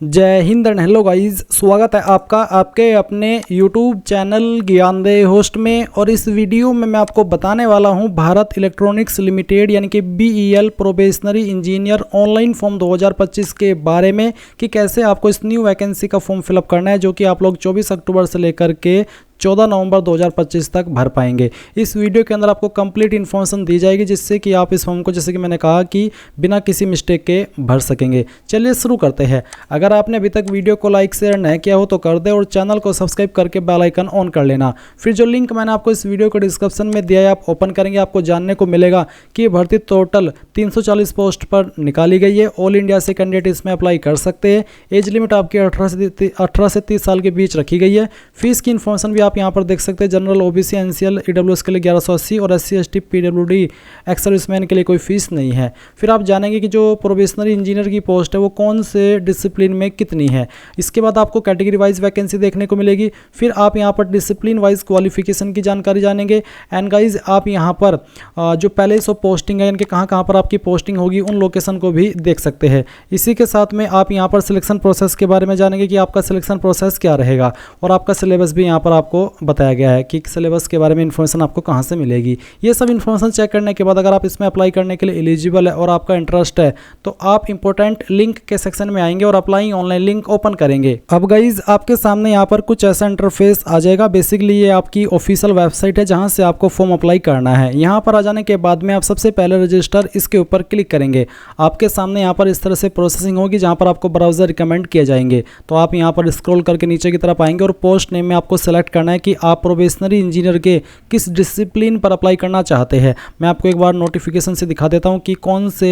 जय Hind and hello guys, स्वागत है आपका आपके अपने YouTube चैनल ज्ञानदेह होस्ट में। और इस वीडियो में मैं आपको बताने वाला हूं भारत इलेक्ट्रॉनिक्स लिमिटेड यानी कि BEL probationary engineer online form 2025 के बारे में कि कैसे आपको इस न्यू वैकेंसी का फॉर्म फिलअप करना है, जो कि आप लोग 24 अक्टूबर से लेकर के 14 नवंबर 2025 तक भर पाएंगे। इस वीडियो के अंदर आपको कंप्लीट इन्फॉर्मेशन दी जाएगी जिससे कि आप इस फॉर्म को, जैसे कि मैंने कहा, कि बिना किसी मिस्टेक के भर सकेंगे। चलिए शुरू करते हैं। अगर आपने अभी तक वीडियो को लाइक शेयर नहीं किया हो तो कर दे और चैनल को सब्सक्राइब करके बेल आइकन ऑन कर लेना। फिर जो लिंक मैंने आपको इस वीडियो को डिस्क्रिप्शन में दिया है, आप ओपन करेंगे, आपको जानने को मिलेगा कि भर्ती टोटल 340 पोस्ट पर निकाली गई है। ऑल इंडिया से कैंडिडेट इसमें अप्लाई कर सकते हैं। एज लिमिट आपकी 18 से 30 साल के बीच रखी गई है। फीस की इन्फॉर्मेशन भी आप यहाँ पर देख सकते हैं। जनरल, OBC, NCL, EWS के लिए 1180 और SC ST PWD ex serviceman के लिए कोई फीस नहीं है। फिर आप जानेंगे कि जो प्रोबेशनरी इंजीनियर की पोस्ट है वो कौन से डिसिप्लिन में कितनी है। इसके बाद आपको कैटेगरी वाइज वैकेंसी देखने को मिलेगी। फिर आप यहाँ पर डिसिप्लिन वाइज क्वालिफिकेशन की जानकारी जानेंगे। एंड गाइज, आप यहाँ पर जो पहले सो पोस्टिंग है, इनके कहाँ कहाँ पर आपकी पोस्टिंग होगी, उन लोकेशन को भी देख सकते हैं। इसी के साथ में आप यहाँ पर सिलेक्शन प्रोसेस के बारे में जानेंगे कि आपका सिलेक्शन प्रोसेस क्या रहेगा। और आपका सिलेबस भी यहाँ पर आपको बताया गया है कि सिलेबस के बारे में इन्फॉर्मेशन आपको कहाँ से मिलेगी। ये सब इन्फॉर्मेशन चेक करने के बाद अगर आप इसमें अप्लाई करने के लिए एलिजिबल है और आपका इंटरेस्ट है तो आप इंपॉर्टेंट लिंक के सेक्शन में आएंगे और अप्लाई ऑनलाइन लिंक ओपन करेंगे। अब गाइज, आपके सामने यहाँ पर कुछ ऐसा इंटरफेस आ जाएगा। बेसिकली ये आपकी ऑफिशियल वेबसाइट है जहाँ से आपको फॉर्म अप्लाई करना है। यहाँ पर आ जाने के बाद में आप सबसे पहले रजिस्टर, इसके ऊपर क्लिक करेंगे। आपके सामने यहाँ पर इस तरह से प्रोसेसिंग होगी जहाँ पर आपको ब्राउजर रिकमेंड किए जाएंगे। तो आप यहाँ पर स्क्रॉल करके नीचे की तरफ आएंगे और पोस्ट नेम में आपको सेलेक्ट करना है कि आप प्रोबेशनरी इंजीनियर के किस डिसिप्लिन पर अप्लाई करना चाहते हैं। मैं आपको एक बार नोटिफिकेशन से दिखा देता हूं कि कौन से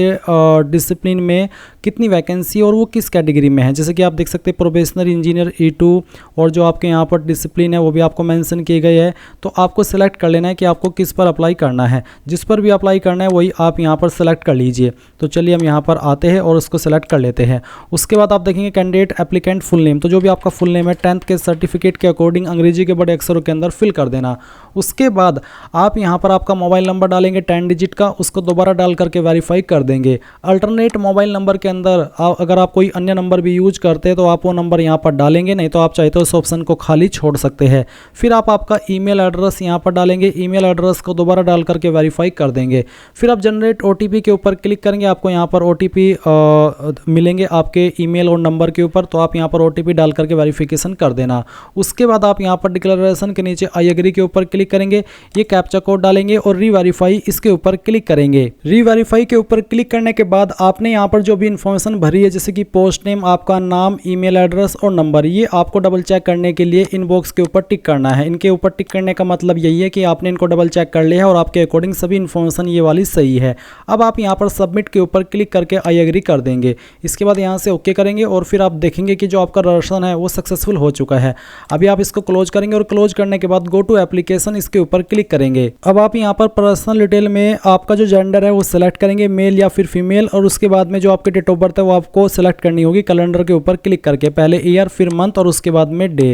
डिसिप्लिन में कितनी वैकेंसी और वो किस कैटेगरी में है। जैसे कि आप देख सकते हैं प्रोबेशनरी इंजीनियर E2 और जो आपके यहाँ पर डिसिप्लिन है वो भी आपको मेंशन किए गए हैं। तो आपको सेलेक्ट कर लेना है कि आपको किस पर अप्लाई करना है। जिस पर भी अप्लाई करना है वही आप यहाँ पर सेलेक्ट कर लीजिए। तो चलिए हम यहाँ पर आते हैं और उसको सेलेक्ट कर लेते हैं। उसके बाद आप देखेंगे कैंडिडेट एप्लीकेंट फुल नेम। तो जो भी आपका फुल नेम है 10th के सर्टिफिकेट के अकॉर्डिंग अंग्रेजी के बड़े अक्षरों के अंदर फिल कर देना। उसके बाद आप यहाँ पर आपका मोबाइल नंबर डालेंगे 10 डिजिट का, उसको दोबारा डाल करके वेरीफाई कर देंगे। अल्टरनेट मोबाइल नंबर के अंदर अगर आप कोई अन्य नंबर भी यूज करते हैं तो आप वो नंबर यहाँ पर डालेंगे, नहीं तो आप चाहे तो इस ऑप्शन को खाली छोड़ सकते हैं। फिर आप आपका ईमेल एड्रेस यहाँ पर डालेंगे। ईमेल एड्रेस को दोबारा डाल करके वेरीफाई कर देंगे। फिर आप जनरेट OTP के ऊपर क्लिक करेंगे। आपको यहाँ पर OTP मिलेंगे आपके ईमेल और नंबर के ऊपर। तो आप यहाँ पर OTP डाल करके वेरिफिकेशन कर देना। उसके बाद आप यहाँ पर डिक्लेरेशन के नीचे आई एग्री के ऊपर क्लिक करेंगे। ये कैप्चा कोड डालेंगे और रीवेरीफाई इसके ऊपर क्लिक करेंगे। रीवेरीफाई के ऊपर क्लिक करने के बाद आपने यहाँ पर जो भी इन्फॉर्मेशन भरी है, जैसे कि पोस्ट नेम, आपका नाम, ईमेल एड्रेस और नंबर, ये आपको डबल चेक करने के लिए इनबॉक्स के ऊपर टिक करना है। इनके ऊपर टिक करने का मतलब यही है कि आपने इनको डबल चेक कर लिया है और आपके अकॉर्डिंग सभी इन्फॉर्मेशन ये वाली सही है। अब आप यहाँ पर सबमिट के ऊपर क्लिक करके आई एग्री कर देंगे। इसके बाद यहाँ से ओके करेंगे और फिर आप देखेंगे कि जो आपका रजिस्ट्रेशन है वो सक्सेसफुल हो चुका है। अभी आप इसको क्लोज करेंगे और क्लोज करने के बाद गो टू एप्लीकेशन, इसके ऊपर क्लिक करेंगे। अब आप यहाँ पर पर्सनल डिटेल में आपका जो जेंडर है वो सिलेक्ट करेंगे, मेल या फिर फीमेल। और उसके बाद में जो आपके डेट ऑफ बर्थ है वो आपको सिलेक्ट करनी होगी कैलेंडर के ऊपर क्लिक करके, पहले ईयर फिर मंथ और उसके बाद में डे।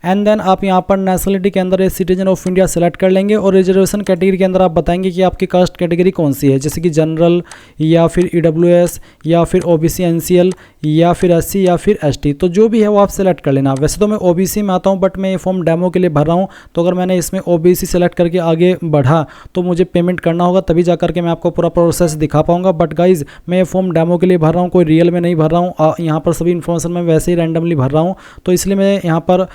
एंड देन आप यहाँ पर नेशनलिटी के अंदर सिटीजन ऑफ इंडिया सेलेक्ट कर लेंगे। और रिजर्वेशन कैटेगरी के अंदर आप बताएंगे कि आपकी कास्ट कैटेगरी कौन सी है, जैसे कि जनरल या फिर EWS या फिर OBC NCL या फिर SC या फिर ST। तो जो भी है वो आप सेलेक्ट कर लेना। वैसे तो मैं OBC में आता हूँ बट मैं ये फॉर्म डेमो के लिए भर रहा हूँ। तो अगर मैंने इसमें OBC सेलेक्ट करके आगे बढ़ा तो मुझे पेमेंट करना होगा, तभी जा करके मैं आपको पूरा प्रोसेस दिखा पाऊंगा। बट गाइज, मैं ये फॉर्म डेमो के लिए भर रहा हूँ, कोई रियल में नहीं भर रहा हूँ। यहाँ पर सभी इन्फॉर्मेशन मैं वैसे ही रैंडमली भर रहा हूँ। तो इसलिए मैं यहाँ पर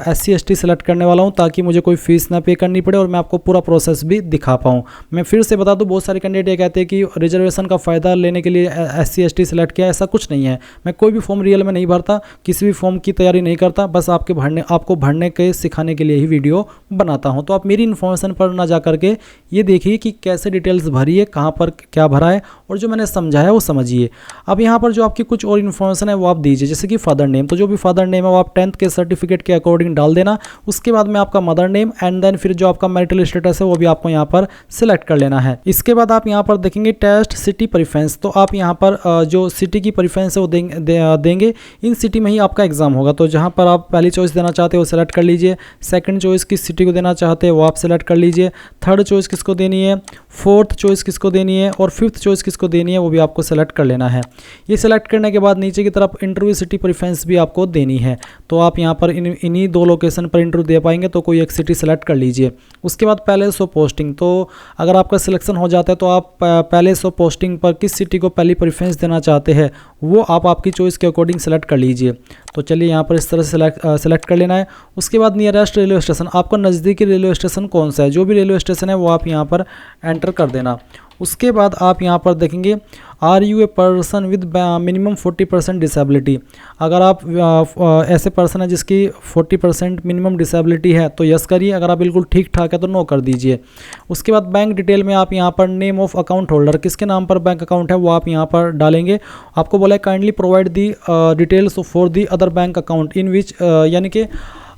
SC ST सेलेक्ट करने वाला हूँ ताकि मुझे कोई फीस ना पे करनी पड़े और मैं आपको पूरा प्रोसेस भी दिखा पाऊँ। मैं फिर से बता दूँ, बहुत सारे कैंडिडेट ये कहते हैं कि रिजर्वेशन का फ़ायदा लेने के लिए SC ST सेलेक्ट किया। ऐसा कुछ नहीं है। मैं कोई भी फॉर्म रियल में नहीं भरता, किसी भी फॉर्म की तैयारी नहीं करता, बस आपको भरने के सिखाने के लिए ही वीडियो बनाता हूं। तो आप मेरी इन्फॉर्मेशन पर ना जा करके ये देखिए कि कैसे डिटेल्स भरी है, कहां पर क्या भरा है और जो मैंने समझाया वो समझिए। अब यहां पर जो आपकी कुछ और इन्फॉर्मेशन है वो आप दीजिए, जैसे कि फादर नेम। तो जो भी फादर नेम है वो आप 10th के सर्टिफिकेट के अकॉर्डिंग डाल देना। उसके बाद में आपका मदर नेम एंड देन फिर जो आपका मैरिटल स्टेटस है वो भी आपको यहाँ पर सिलेक्ट कर लेना है। इसके बाद आप यहाँ पर देखेंगे टेस्ट सिटी प्रेफरेंस। तो आप यहाँ पर जो सिटी की प्रेफरेंस है वो देंगे। इन सिटी में ही आपका एग्जाम होगा। तो जहाँ पर आप पहली चॉइस देना चाहते हो सेलेक्ट कर लीजिए। सेकंड चॉइस किस सिटी को देना चाहते हैं वो आप सेलेक्ट कर लीजिए, थर्ड चॉइस किसको देनी है, फोर्थ चॉइस किसको देनी है और फिफ्थ चॉइस किसको देनी है वो भी आपको सेलेक्ट कर लेना है। ये सेलेक्ट करने के बाद नीचे की तरफ इंटरव्यू सिटी प्रेफरेंस भी आपको देनी है, तो आप यहाँ पर इन्हीं दो लोकेशन पर इंटरव्यू दे पाएंगे, तो कोई एक सिटी सेलेक्ट कर लीजिए। उसके बाद पैलेस ऑफ पोस्टिंग, तो अगर आपका सिलेक्शन हो जाता है तो आप पैलेस ऑफ पोस्टिंग पर किस सिटी को पहली प्रेफरेंस देना चाहते हैं वो आप आपकी चॉइस के अकॉर्डिंग सेलेक्ट कर लीजिए। तो चलिए यहाँ पर इस तरह से सेलेक्ट कर लेना है। उसके बाद नियरेस्ट रेलवे स्टेशन, आपका नज़दीकी रेलवे स्टेशन कौन सा है, जो भी रेलवे स्टेशन है वो आप यहाँ पर एंटर कर देना। उसके बाद आप यहाँ पर देखेंगे are you a person with minimum 40% disability, अगर आप ऐसे पर्सन है जिसकी 40% मिनिमम डिसेबिलिटी है तो यस करिए, अगर आप बिल्कुल ठीक ठाक है तो नो कर दीजिए। उसके बाद बैंक डिटेल में आप यहाँ पर नेम ऑफ अकाउंट होल्डर, किसके नाम पर बैंक अकाउंट है वो आप यहाँ पर डालेंगे। आपको बोला है kindly provide the details for the other bank account in which, यानी कि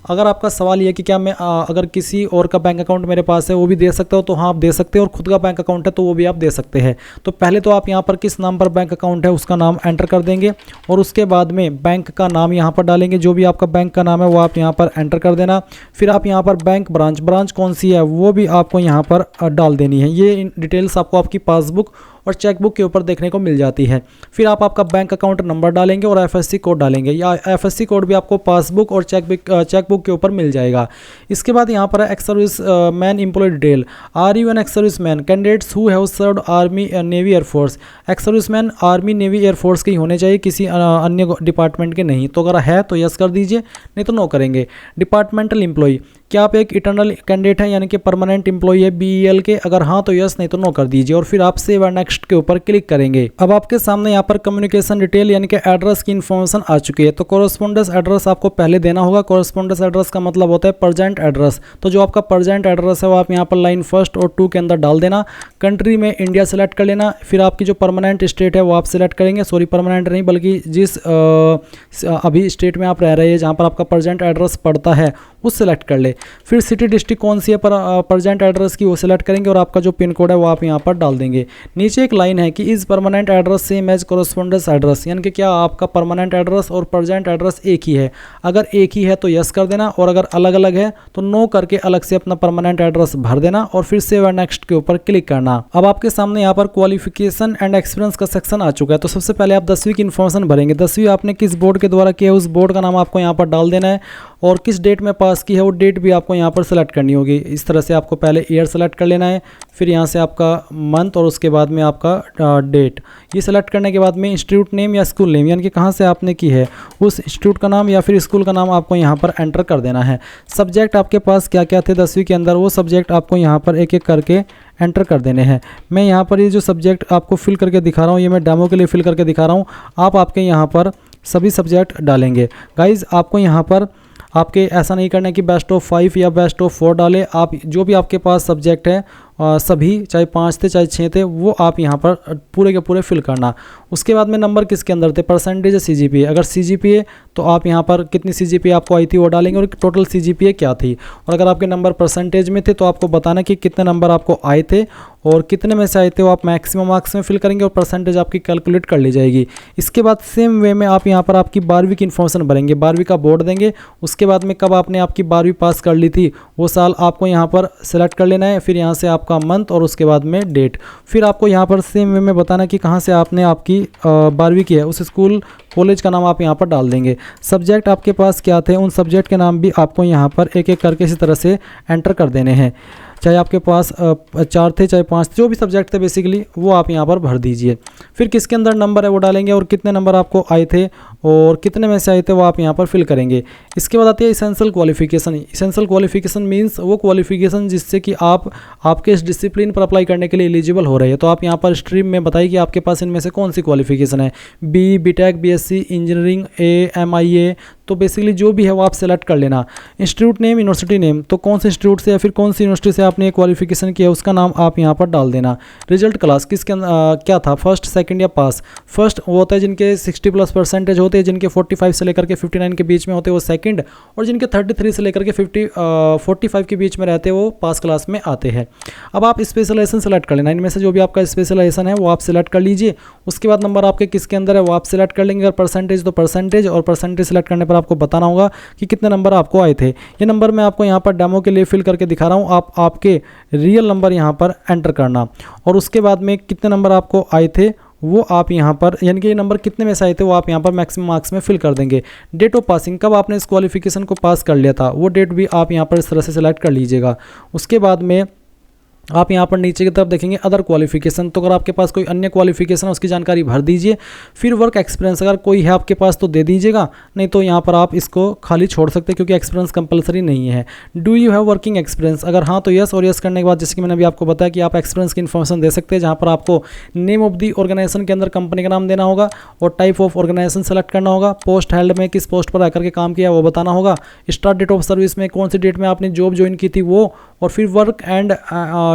अगर आपका सवाल ये कि क्या मैं अगर किसी और का बैंक अकाउंट मेरे पास है वो भी दे सकता हो, तो हाँ आप दे सकते हैं, और खुद का बैंक अकाउंट है तो वो भी आप दे सकते हैं। तो पहले तो आप यहाँ पर किस नाम पर बैंक अकाउंट है उसका नाम एंटर कर देंगे, और उसके बाद में बैंक का नाम यहाँ पर डालेंगे, जो भी आपका बैंक का नाम है वो आप यहाँ पर एंटर कर देना। फिर आप यहाँ पर बैंक ब्रांच कौन सी है वो भी आपको यहाँ पर डाल देनी है। ये डिटेल्स आपको आपकी पासबुक और चेकबुक के ऊपर देखने को मिल जाती है। फिर आप आपका बैंक अकाउंट नंबर डालेंगे और एफएससी कोड डालेंगे, या एफएससी कोड भी आपको पासबुक और चेकबुक के ऊपर मिल जाएगा। इसके बाद यहाँ पर ex service man employ detail, are you an ex service man, candidates who have served army navy air force, ex service man army navy air force के ही होने चाहिए, किसी अन्य डिपार्टमेंट के नहीं। तो अगर है तो यस कर दीजिए, नहीं तो नो करेंगे। डिपार्टमेंटल एम्प्लॉय, क्या आप एक इटर्नल कैंडिडेट है यानी कि परमानेंट एम्प्लॉय है बीईएल के, अगर हाँ तो यस, नहीं तो नो कर दीजिए, और फिर आप सेव एंड नेक्स्ट के ऊपर क्लिक करेंगे। अब आपके सामने यहाँ पर कम्युनिकेशन डिटेल यानी कि एड्रेस की इन्फॉर्मेशन आ चुकी है। तो कोरस्पोंडेंस एड्रेस आपको पहले देना होगा। कोरस्पोंडेंस एड्रेस का मतलब होता है प्रेजेंट एड्रेस, तो जो आपका प्रेजेंट एड्रेस है वो आप यहाँ पर लाइन 1 और 2 के अंदर डाल देना। कंट्री में इंडिया सेलेक्ट कर लेना। फिर आपकी जो परमानेंट स्टेट है वो आप सेलेक्ट करेंगे, सॉरी परमानेंट नहीं बल्कि जिस अभी स्टेट में आप रह रहे हैं जहाँ पर आपका प्रेजेंट एड्रेस पड़ता है उस सेलेक्ट कर ले। फिर सिटी डिस्ट्रिक्ट कौन सी है प्रेजेंट एड्रेस की वो सेलेक्ट करेंगे, और आपका जो पिन कोड है वो आप यहाँ पर डाल देंगे। नीचे एक लाइन है कि is permanent address same as correspondence address, यानी कि क्या आपका परमानेंट एड्रेस और प्रेजेंट एड्रेस एक ही है। अगर एक ही है तो यस कर देना, और अगर अलग अलग है तो नो करके अलग से अपना परमानेंट एड्रेस भर देना, और फिर सेव एंड नेक्स्ट के ऊपर क्लिक करना। अब आपके सामने यहाँ पर क्वालिफिकेशन एंड एक्सपीरियंस का सेक्शन आ चुका है। तो सबसे पहले आप 10वीं की इन्फॉर्मेशन भरेंगे। 10वीं आपने किस बोर्ड के द्वारा किया है उस बोर्ड का नाम आपको यहाँ पर डाल देना है, और किस डेट में पास की है वो डेट भी आपको यहाँ पर सेलेक्ट करनी होगी। इस तरह से आपको पहले ईयर सेलेक्ट कर लेना है, फिर यहाँ से आपका मंथ और उसके बाद में आपका डेट। ये सेलेक्ट करने के बाद में इंस्टीट्यूट नेम या स्कूल नेम यानी कि कहाँ से आपने की है उस इंस्टीट्यूट का नाम या फिर स्कूल का नाम आपको यहाँ पर एंटर कर देना है। सब्जेक्ट आपके पास क्या क्या थे 10वीं के अंदर वो सब्जेक्ट आपको यहाँ पर एक एक करके एंटर कर देने हैं। मैं यहाँ पर ये जो सब्जेक्ट आपको फिल करके दिखा रहा हूँ ये मैं डेमो के लिए फिल करके दिखा रहा हूँ। आप आपके यहाँ पर सभी सब्जेक्ट डालेंगे। गाइज आपको यहाँ पर आपके ऐसा नहीं करना है कि बेस्ट ऑफ 5 या बेस्ट ऑफ 4 डालें। आप जो भी आपके पास सब्जेक्ट है सभी चाहे 5 थे चाहे 6 थे वो आप यहाँ पर पूरे के पूरे फिल करना। उसके बाद में नंबर किसके अंदर थे, परसेंटेज या सीजीपीए। अगर सीजीपीए तो आप यहाँ पर कितनी सीजीपीए आपको आई थी वो डालेंगे और टोटल सीजीपीए क्या थी। और अगर आपके नंबर परसेंटेज में थे तो आपको बताना कि कितने नंबर आपको आए थे और कितने में से आए थे वो आप मैक्सिमम मार्क्स में फिल करेंगे और परसेंटेज आपकी कैलकुलेट कर ली जाएगी। इसके बाद सेम वे में आप यहाँ पर आपकी 12वीं की इन्फॉर्मेशन भरेंगे, 12वीं का बोर्ड देंगे। उसके बाद में कब आपने आपकी 12वीं पास कर ली थी वो साल आपको यहाँ पर सेलेक्ट कर लेना है। फिर यहाँ से आपका मंथ और उसके बाद में डेट। फिर आपको यहाँ पर सेम वे में बताना कि कहाँ से आपने आपकी 12वीं की है उस स्कूल कॉलेज का नाम आप यहाँ पर डाल देंगे। सब्जेक्ट आपके पास क्या थे उन सब्जेक्ट के नाम भी आपको यहाँ पर एक एक करके इसी तरह से एंटर कर देने हैं। चाहे आपके पास 4 थे चाहे 5 थे, जो भी सब्जेक्ट थे बेसिकली वो आप यहाँ पर भर दीजिए। फिर किसके अंदर नंबर है वो डालेंगे और कितने नंबर आपको आए थे और कितने में से आए थे वो आप यहाँ पर फिल करेंगे। इसके बाद आती है essential qualification. Essential qualification means वो क्वालिफिकेशन जिससे कि आप आपके इस डिसिप्लिन पर अप्लाई करने के लिए एलिजिबल हो रहे हैं। तो आप यहाँ पर स्ट्रीम में बताइए कि आपके पास इनमें से कौन सी क्वालिफिकेशन है, BTech, BSc, इंजीनियरिंग, MIA। तो बेसिकली जो भी है वो आप सेलेक्ट कर लेना। इंस्टीट्यूट नेम, यूनिवर्सिटी नेम, तो कौन से इंस्टीट्यूट से या फिर कौन सी यूनिवर्सिटी से आपने क्वालिफिकेशन किया उसका नाम आप यहाँ पर डाल देना। रिजल्ट क्लास किसके क्या था, फर्स्ट सेकंड या पास। फर्स्ट वो होता है जिनके 60+ परसेंटेज होते हैं, जिनके 45 से लेकर के 59 के बीच में होते हैं वो सेकंड, और जिनके 33 से लेकर के 45 के बीच में रहते हैं वो पास क्लास में आते हैं। अब आप स्पेशलाइजेशन सेलेक्ट कर लेना। इनमें से जो भी आपका स्पेशलाइजेशन है वो आप सेलेक्ट कर लीजिए। उसके बाद नंबर आपके किसके अंदर है वो आप सेलेक्ट कर लेंगे। अगर परसेंटेज तो परसेंटेज, और परसेंटेज सेलेक्ट करने पर आपको बताना होगा कि कितने नंबर आपको आए थे। ये नंबर मैं आपको यहाँ पर डेमो के लिए फिल करके दिखा रहा हूँ, आप आपके रियल नंबर यहाँ पर एंटर करना और उसके बाद में कितने नंबर आपको आए थे वो आप यहाँ पर, यानी कि ये नंबर कितने में से आए थे वो आप यहाँ पर मैक्सिमम मार्क्स में फिल कर देंगे। डेट ऑफ पासिंग, कब आपने इस क्वालिफिकेशन को पास कर लिया था वो डेट भी आप यहाँ पर इस तरह से सिलेक्ट कर लीजिएगा। उसके बाद में आप यहाँ पर नीचे की तरफ देखेंगे अदर क्वालिफिकेशन, तो अगर आपके पास कोई अन्य क्वालिफिकेशन है उसकी जानकारी भर दीजिए। फिर वर्क एक्सपीरियंस अगर कोई है आपके पास तो दे दीजिएगा, नहीं तो यहाँ पर आप इसको खाली छोड़ सकते हैं क्योंकि एक्सपीरियंस कंपलसरी नहीं है। Do you have working experience, अगर हाँ तो यस, और यस करने के बाद जैसे कि मैंने अभी आपको बताया कि आप एक्सपीरियंस की इन्फॉर्मेशन दे सकते हैं, जहाँ पर आपको नेम ऑफ दी ऑर्गेनाइजेशन के अंदर कंपनी का नाम देना होगा और टाइप ऑफ ऑर्गेनाइजेशन सेलेक्ट करना होगा। पोस्ट हेल्ड में किस पोस्ट पर आकर के काम किया वो बताना होगा। स्टार्ट डेट ऑफ सर्विस में कौन सी डेट में आपने जॉब ज्वाइन की थी वो, और फिर वर्क एंड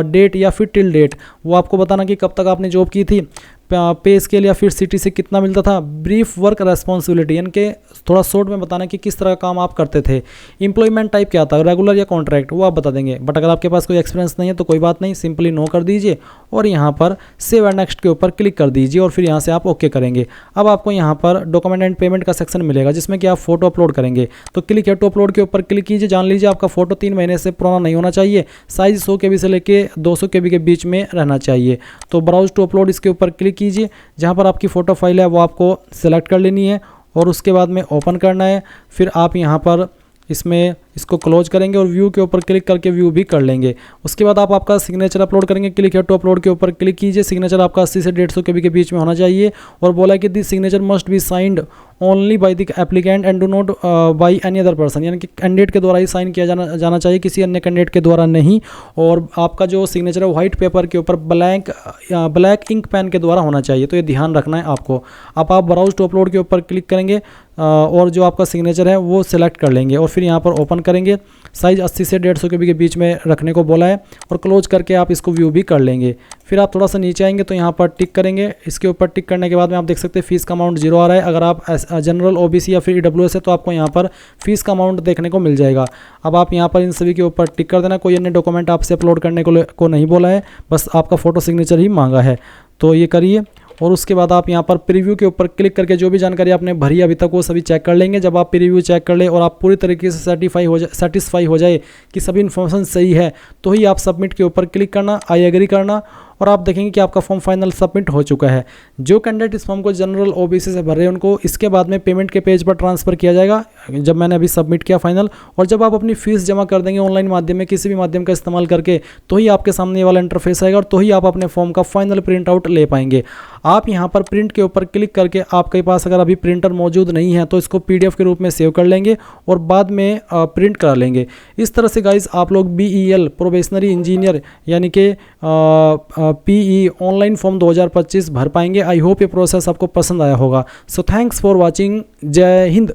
डेट या फिर टिल डेट वो आपको बताना कि कब तक आपने जॉब की थी। पे स्केल या फिर सिटी से कितना मिलता था। ब्रीफ वर्क रेस्पॉन्सिबिलिटी यानी कि थोड़ा शॉर्ट में बताना कि किस तरह का काम आप करते थे। एम्प्लॉयमेंट टाइप क्या था, रेगुलर या कॉन्ट्रैक्ट, वो आप बता देंगे। बट अगर आपके पास कोई एक्सपीरियंस नहीं है तो कोई बात नहीं, सिंपली नो कर दीजिए और यहाँ पर सेव एंड नेक्स्ट के ऊपर क्लिक कर दीजिए और फिर यहाँ से आप ओके करेंगे। अब आपको यहाँ पर डॉक्यूमेंट एंड पेमेंट का सेक्शन मिलेगा जिसमें कि आप फोटो अपलोड करेंगे, तो क्लिक है टू अपलोड के ऊपर क्लिक कीजिए। जान लीजिए आपका फोटो 3 महीने से पुराना नहीं होना चाहिए, साइज 100 KB से लेके 200 KB के बीच में रहना चाहिए। तो ब्राउज टू अपलोड इसके ऊपर क्लिक कीजिए, जहाँ पर आपकी फ़ोटो फाइल है वो आपको सेलेक्ट कर लेनी है और उसके बाद में ओपन करना है। फिर आप यहाँ पर इसमें इसको क्लोज करेंगे और व्यू के ऊपर क्लिक करके व्यू भी कर लेंगे। उसके बाद आप आपका सिग्नेचर अपलोड करेंगे, क्लिक है टू अपलोड के ऊपर क्लिक कीजिए। सिग्नेचर आपका 80 से 150 KB के बीच में होना चाहिए और बोला कि this signature must be signed only by the applicant and do not by any other person, यानी कि कैंडिडेट के द्वारा ही साइन किया जाना चाहिए, किसी अन्य कैंडिडेट के द्वारा नहीं। और आपका जो सिग्नेचर है व्हाइट पेपर के ऊपर ब्लैक इंक पेन के द्वारा होना चाहिए, तो ये ध्यान रखना है आपको। अब आप ब्राउज टू अपलोड के ऊपर क्लिक करेंगे और जो आपका सिग्नेचर है वो सिलेक्ट कर लेंगे और फिर यहाँ पर ओपन करेंगे। साइज़ 80 से 150 KB के बीच में रखने को बोला है और क्लोज करके आप इसको व्यू भी कर लेंगे। फिर आप थोड़ा सा नीचे आएंगे तो यहाँ पर टिक करेंगे। इसके ऊपर टिक करने के बाद में आप देख सकते हैं फीस का अमाउंट 0 आ रहा है। अगर आप जनरल OBC या फिर EWS है तो आपको यहाँ पर फीस का अमाउंट देखने को मिल जाएगा। अब आप यहाँ पर इन सभी के ऊपर टिक कर देना। कोई अन्य डॉक्यूमेंट आपसे अपलोड करने को नहीं बोला है, बस आपका फ़ोटो सिग्नेचर ही मांगा है, तो ये करिए। और उसके बाद आप यहाँ पर प्रीव्यू के ऊपर क्लिक करके जो भी जानकारी आपने भरी अभी तक वो सभी चेक कर लेंगे। जब आप प्रीव्यू चेक कर ले और आप पूरी तरीके से सेटिस्फाई हो जाए कि सभी इन्फॉर्मेशन सही है तो ही आप सबमिट के ऊपर क्लिक करना, आई एग्री करना और आप देखेंगे कि आपका फॉर्म फाइनल सबमिट हो चुका है। जो कैंडिडेट इस फॉर्म को जनरल OBC से भर रहे हैं उनको इसके बाद में पेमेंट के पेज पर ट्रांसफ़र किया जाएगा जब मैंने अभी सबमिट किया फाइनल। और जब आप अपनी फीस जमा कर देंगे ऑनलाइन माध्यम में किसी भी माध्यम का इस्तेमाल करके तो ही आपके सामने ये वाला इंटरफेस आएगा और तो ही आप अपने फॉर्म का फाइनल प्रिंट आउट ले पाएंगे। आप यहाँ पर प्रिंट के ऊपर क्लिक करके आपके पास अगर अभी प्रिंटर मौजूद नहीं है तो इसको PDF के रूप में सेव कर लेंगे और बाद में प्रिंट करा लेंगे। इस तरह से गाइज आप लोग BEL प्रोबेशनरी इंजीनियर यानी कि PE ऑनलाइन फॉर्म 2025 भर पाएंगे। आई होप ये प्रोसेस आपको पसंद आया होगा। So thanks for watching. जय हिंद।